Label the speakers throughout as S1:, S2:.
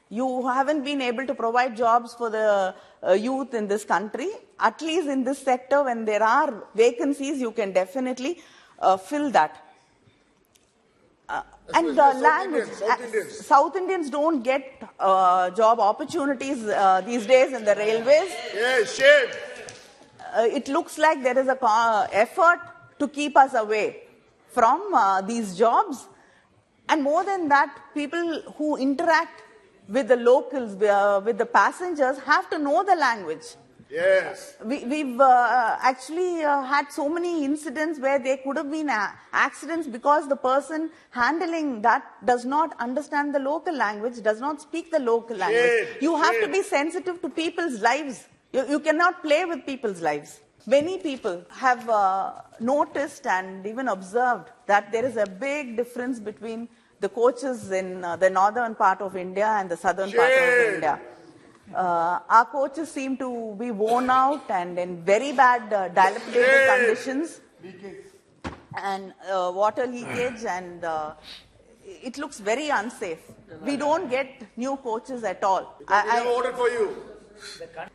S1: You haven't been able to provide jobs for the youth in this country. At least in this sector, when there are vacancies, you can definitely fill that. And the language, South Indians don't get job opportunities these days in the railways.
S2: Yes, shame.
S1: It looks like there is a effort to keep us away from these jobs. And more than that, people who interact with the locals, with the passengers, have to know the language.
S2: Yes.
S1: We've actually had so many incidents where there could have been accidents because the person handling that does not understand the local language, does not speak the local language. You have to be sensitive to people's lives. You cannot play with people's lives. Many people have noticed and even observed that there is a big difference between the coaches in the northern part of India and the southern part of India. Our coaches seem to be worn out and in very bad dilapidated conditions, and water leakage, and it looks very unsafe. We don't get new coaches at all.
S2: I voted for you.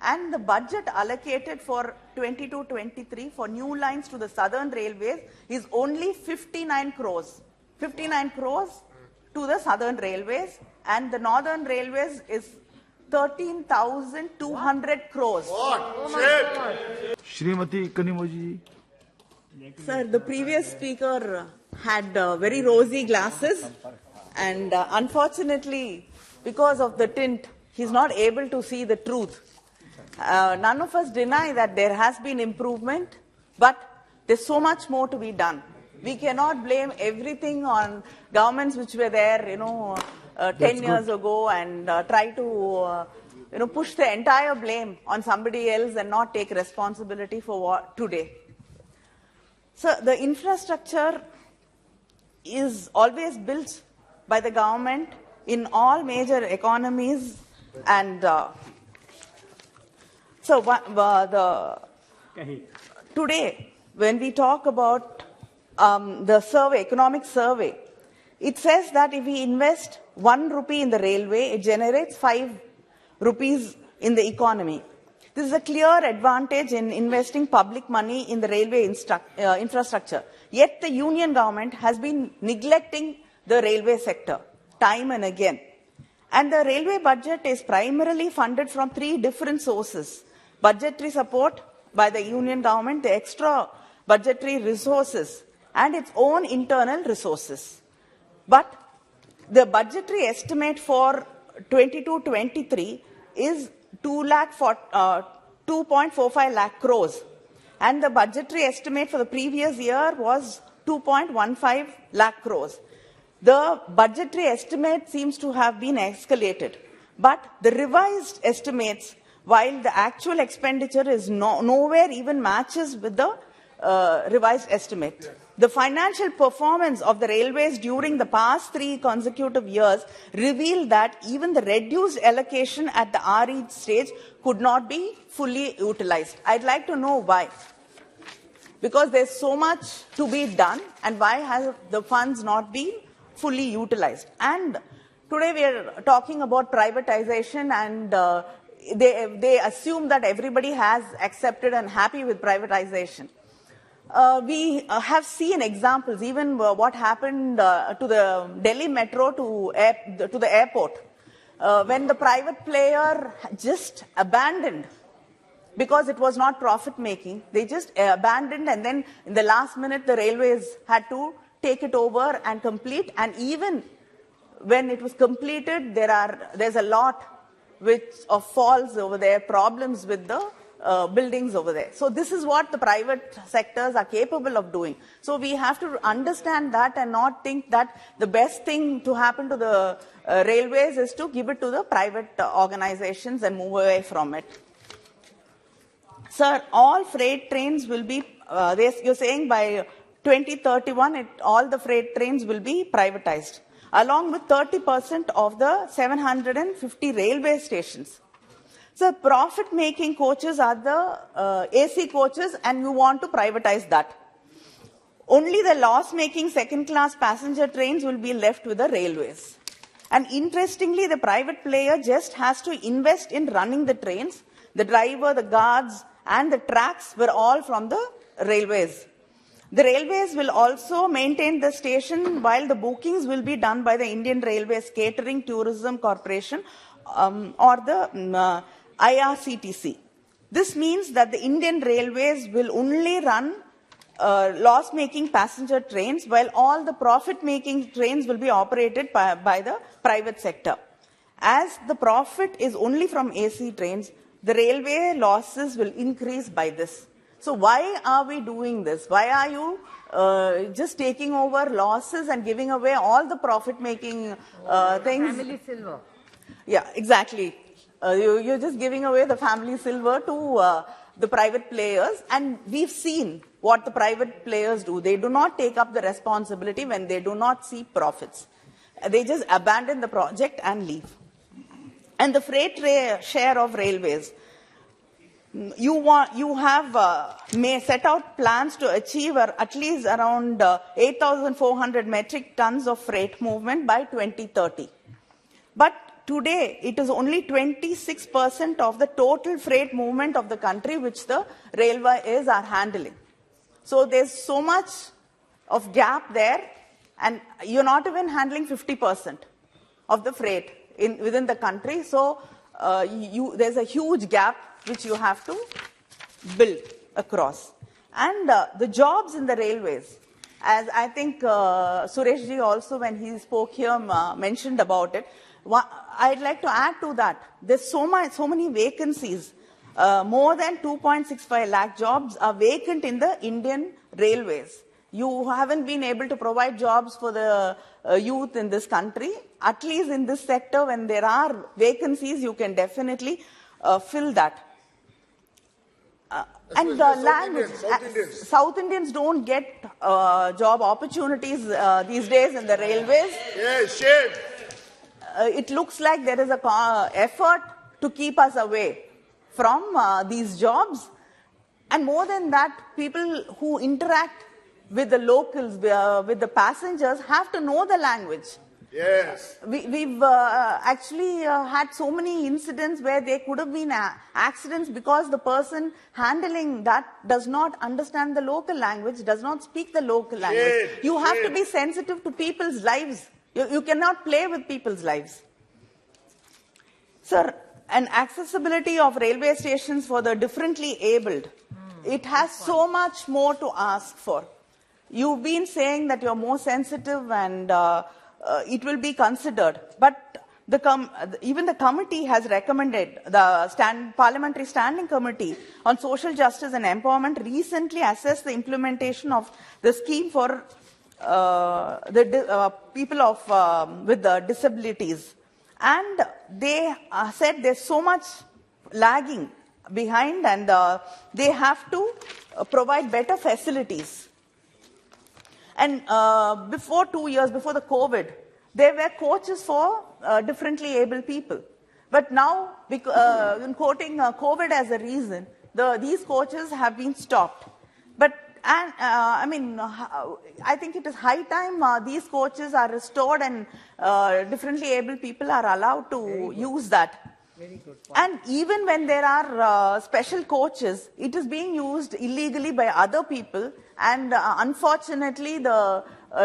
S1: And the budget allocated for 22-23 for new lines to the southern railways is only 59 crores. 59 crores to the southern railways, and the northern railways is 13,200 crores.
S2: What? Shame.
S3: Shrimati Kanimozhi.
S1: Sir, the previous speaker had very rosy glasses, and unfortunately, because of the tint, he's not able to see the truth. None of us deny that there has been improvement, but there's so much more to be done. We cannot blame everything on governments which were there, 10 years ago, and try to, push the entire blame on somebody else and not take responsibility for what today. So the infrastructure is always built by the government in all major economies, and today, when we talk about the survey, economic survey, it says that if we invest 1 rupee in the railway, it generates 5 rupees in the economy. This is a clear advantage in investing public money in the railway infrastructure. Yet the union government has been neglecting the railway sector time and again. And the railway budget is primarily funded from 3 different sources: budgetary support by the union government, the extra budgetary resources, and its own internal resources. But the budgetary estimate for 22-23 is 2.45 lakh crores, and the budgetary estimate for the previous year was 2.15 lakh crores. The budgetary estimate seems to have been escalated, but the revised estimates, while the actual expenditure is nowhere even matches with the revised estimate. The financial performance of the railways during the past 3 consecutive years revealed that even the reduced allocation at the RE stage could not be fully utilized. I'd like to know why. Because there's so much to be done, and why have the funds not been fully utilized? And today we are talking about privatization, and they assume that everybody has accepted and happy with privatization. We have seen examples, even what happened to the Delhi Metro to the airport, when the private player just abandoned because it was not profit-making. They just abandoned, and then in the last minute, the railways had to take it over and complete. And even when it was completed, there's a lot of faults over there, problems with the buildings over there. So this is what the private sectors are capable of doing. So we have to understand that and not think that the best thing to happen to the railways is to give it to the private organizations and move away from it. Sir, all freight trains will be, you're saying by 2031, all the freight trains will be privatized, along with 30% of the 750 railway stations. So profit-making coaches are the AC coaches, and you want to privatize that. Only the loss-making second-class passenger trains will be left with the railways. And interestingly, the private player just has to invest in running the trains. The driver, the guards, and the tracks were all from the railways. The railways will also maintain the station while the bookings will be done by the Indian Railways Catering Tourism Corporation or the IRCTC. This means that the Indian Railways will only run loss-making passenger trains, while all the profit-making trains will be operated by the private sector. As the profit is only from AC trains, the railway losses will increase by this. So why are we doing this? Why are you just taking over losses and giving away all the profit-making things?
S4: Family silver.
S1: Yeah, exactly. You're just giving away the family silver to the private players, and we've seen what the private players do. They do not take up the responsibility when they do not see profits. They just abandon the project and leave. And the freight share of railways. You have may set out plans to achieve at least around 8,400 metric tons of freight movement by 2030. But today, it is only 26% of the total freight movement of the country which the railways are handling. So there's so much of gap there, and you're not even handling 50% of the freight within the country. So there's a huge gap which you have to build across. And the jobs in the railways, as I think Sureshji also, when he spoke here, mentioned about it. I'd like to add to that. There's so many vacancies. More than 2.65 lakh jobs are vacant in the Indian railways. You haven't been able to provide jobs for the youth in this country. At least in this sector, when there are vacancies, you can definitely fill that. And the language, South Indians don't get job opportunities these days in the railways.
S2: Yes, shame.
S1: It looks like there is a effort to keep us away from these jobs. And more than that, people who interact with the locals, with the passengers, have to know the language.
S2: Yes.
S1: We've actually had so many incidents where there could have been accidents because the person handling that does not understand the local language, does not speak the local language. You have to be sensitive to people's lives. You cannot play with people's lives. Sir, an accessibility of railway stations for the differently abled, it has so much more to ask for. You've been saying that you're more sensitive and it will be considered. But even the committee has recommended, the Parliamentary Standing Committee on Social Justice and Empowerment recently assessed the implementation of the scheme for the people with disabilities. And they said there's so much lagging behind, and they have to provide better facilities. And before 2 years, before the COVID, there were coaches for differently able people. But now, in quoting COVID as a reason, these coaches have been stopped. But I think it is high time these coaches are restored and differently able people are allowed to use that.
S4: Very good point.
S1: And even when there are special coaches, it is being used illegally by other people, and unfortunately the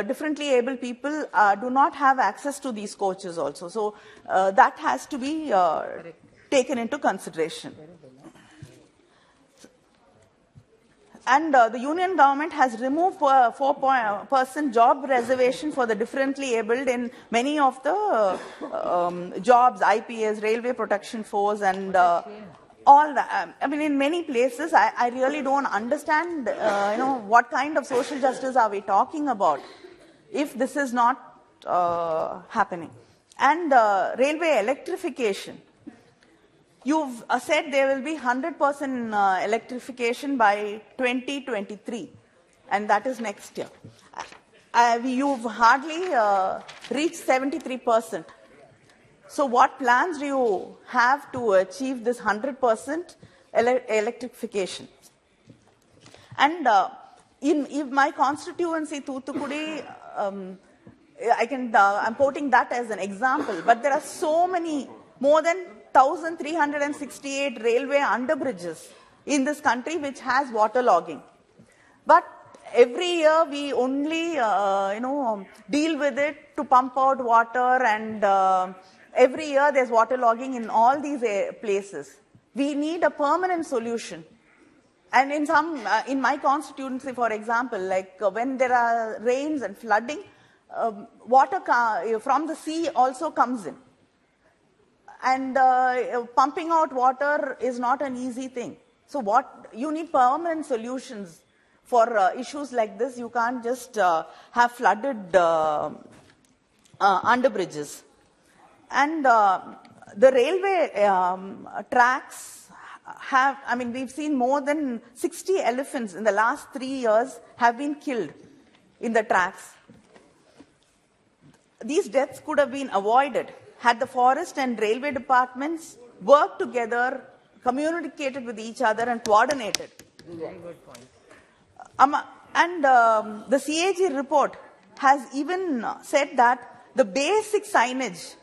S1: differently able people do not have access to these coaches also. So that has to be taken into consideration. And the union government has removed 4% job reservation for the differently abled in many of the jobs, IPS, Railway Protection Force, and all that. I mean, in many places, I really don't understand, what kind of social justice are we talking about if this is not happening. And railway electrification. You've said there will be 100% electrification by 2023, and that is next year. You've hardly reached 73%. So what plans do you have to achieve this 100% electrification? And in my constituency, Thoothukudi, I'm quoting that as an example, but there are so many, more than 1,368 railway underbridges in this country which has waterlogging. But every year we only, deal with it to pump out water, and every year there's waterlogging in all these places. We need a permanent solution. And in my constituency, for example, like when there are rains and flooding, water from the sea also comes in. And pumping out water is not an easy thing. So you need permanent solutions for issues like this. You can't just have flooded underbridges. And the railway tracks we've seen more than 60 elephants in the last 3 years have been killed in the tracks. These deaths could have been avoided had the forest and railway departments worked together, communicated with each other, and coordinated.
S4: Very good point.
S1: The CAG report has even said that the basic signage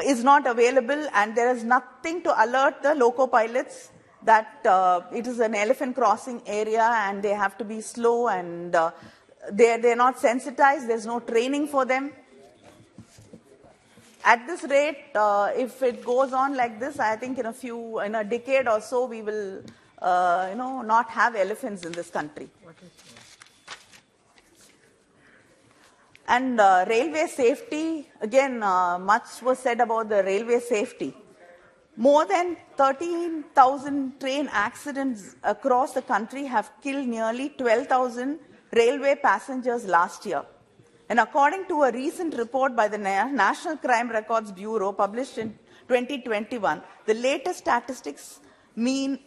S1: is not available, and there is nothing to alert the loco pilots that it is an elephant crossing area and they have to be slow, and they're not sensitized. There's no training for them. At this rate, if it goes on like this, I think in a decade or so, we will not have elephants in this country. And railway safety, again, much was said about the railway safety. More than 13,000 train accidents across the country have killed nearly 12,000 railway passengers last year. And according to a recent report by the National Crime Records Bureau published in 2021, the latest statistics mean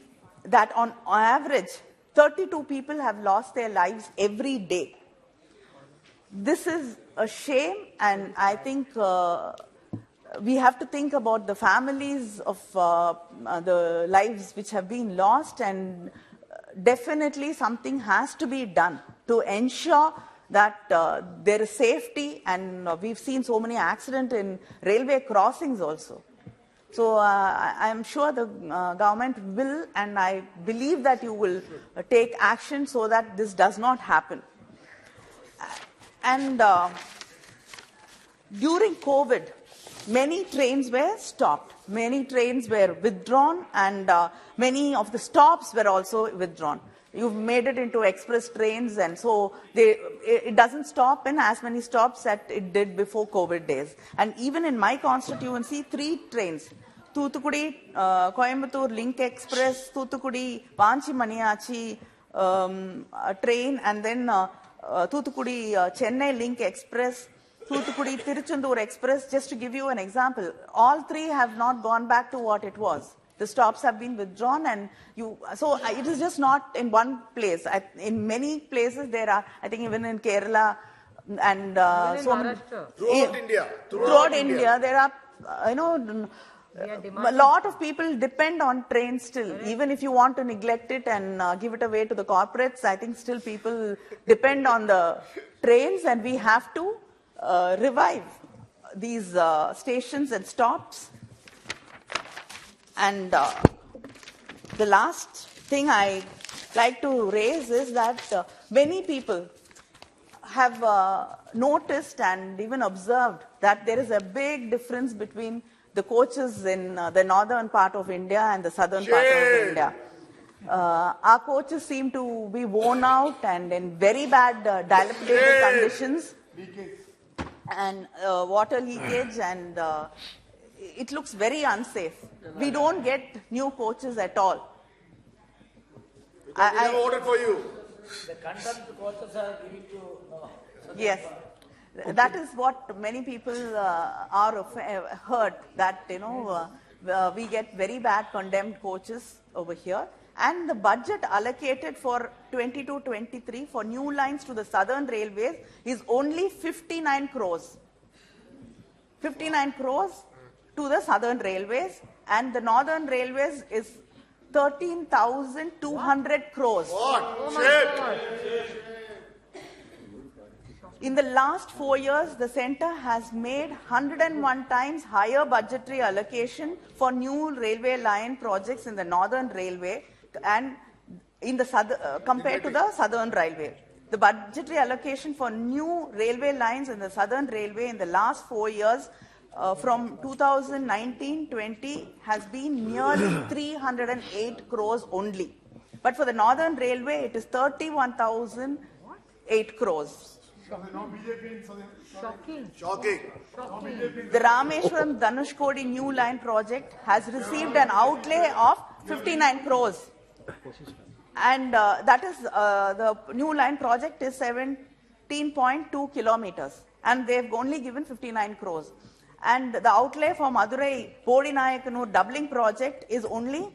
S1: that on average, 32 people have lost their lives every day. This is a shame, and I think we have to think about the families of the lives which have been lost, and definitely something has to be done to ensure that there is safety, and we've seen so many accidents in railway crossings also. So I'm sure the government will, and I believe that you will take action so that this does not happen. And during COVID, many trains were stopped. Many trains were withdrawn, and many of the stops were also withdrawn. You've made it into express trains, and so it doesn't stop in as many stops that it did before COVID days. And even in my constituency, 3 trains, Thoothukudi, Coimbatore Link Express, Thoothukudi, Vanchi Maniachi train, and then Thoothukudi Chennai Link Express, Thoothukudi Tiruchendur Express, just to give you an example. All 3 have not gone back to what it was. The stops have been withdrawn, and so it is just not in one place. In many places there are, I think even in Kerala and throughout India, there are, a lot of people depend on trains still. Even if you want to neglect it and give it away to the corporates, I think still people depend on the trains, and we have to revive these stations and stops. And the last thing I like to raise is that many people have noticed and even observed that there is a big difference between the coaches in the northern part of India and the southern part of India. Our coaches seem to be worn out and in very bad dilapidated conditions, and water leakage, and it looks very unsafe. We don't get new coaches at all.
S2: I ordered for you.
S4: The condemned coaches are giving to
S1: Yes. That is what many people are heard, that we get very bad condemned coaches over here. And the budget allocated for 22-23 for new lines to the southern railways is only 59 crores. 59 crores to the southern railways, and the northern railways is 13,200 crores.
S2: What?
S1: In the last 4 years, the centre has made 101 times higher budgetary allocation for new railway line projects in the Northern Railway and in the compared to the Southern Railway. The budgetary allocation for new railway lines in the Southern Railway in the last 4 years from 2019-20 has been nearly 308 crores only. But for the Northern Railway, it is 31,008 crores.
S2: Shocking.
S1: The Rameshwaram Dhanushkodi new line project has received an outlay of 59 crores. And that is, the new line project is 17.2 kilometers. And they've only given 59 crores. And the outlay for Madurai Bodinayakanur doubling project is only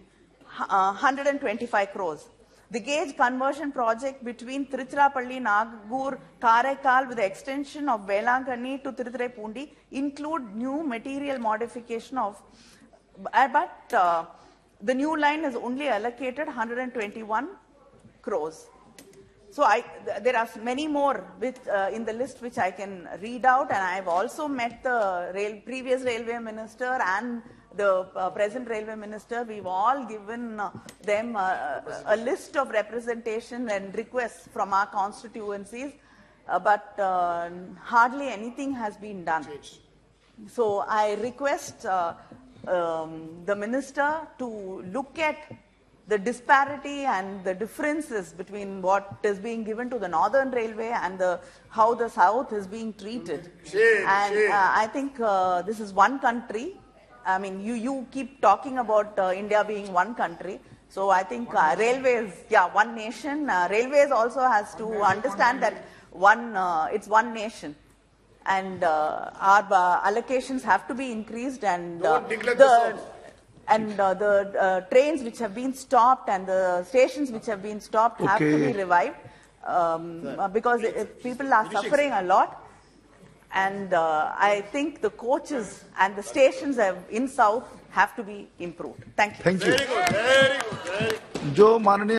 S1: 125 crores. The gauge conversion project between Tiruchirappalli, Nagpur, Karaikal with the extension of Velankanni to Tiruthirai include new material modification of, but the new line is only allocated 121 crores. So there are many more in the list which I can read out, and I have also met the previous railway minister and the present railway minister. We've all given them a list of representation and requests from our constituencies, but hardly anything has been done. So I request the minister to look at the disparity and the differences between what is being given to the Northern Railway and how the South is being treated. I think this is one country. I mean, you keep talking about India being one country. So I think railways, one nation. Railways also has to understand that it's one nation. And our allocations have to be increased, and the trains which have been stopped and the stations which have been stopped have to be revived because people are suffering a lot. And I think the coaches and the stations in South have to be improved. Thank you.
S3: Thank you.
S2: Very good. Very good. Very good.
S3: जो माननीय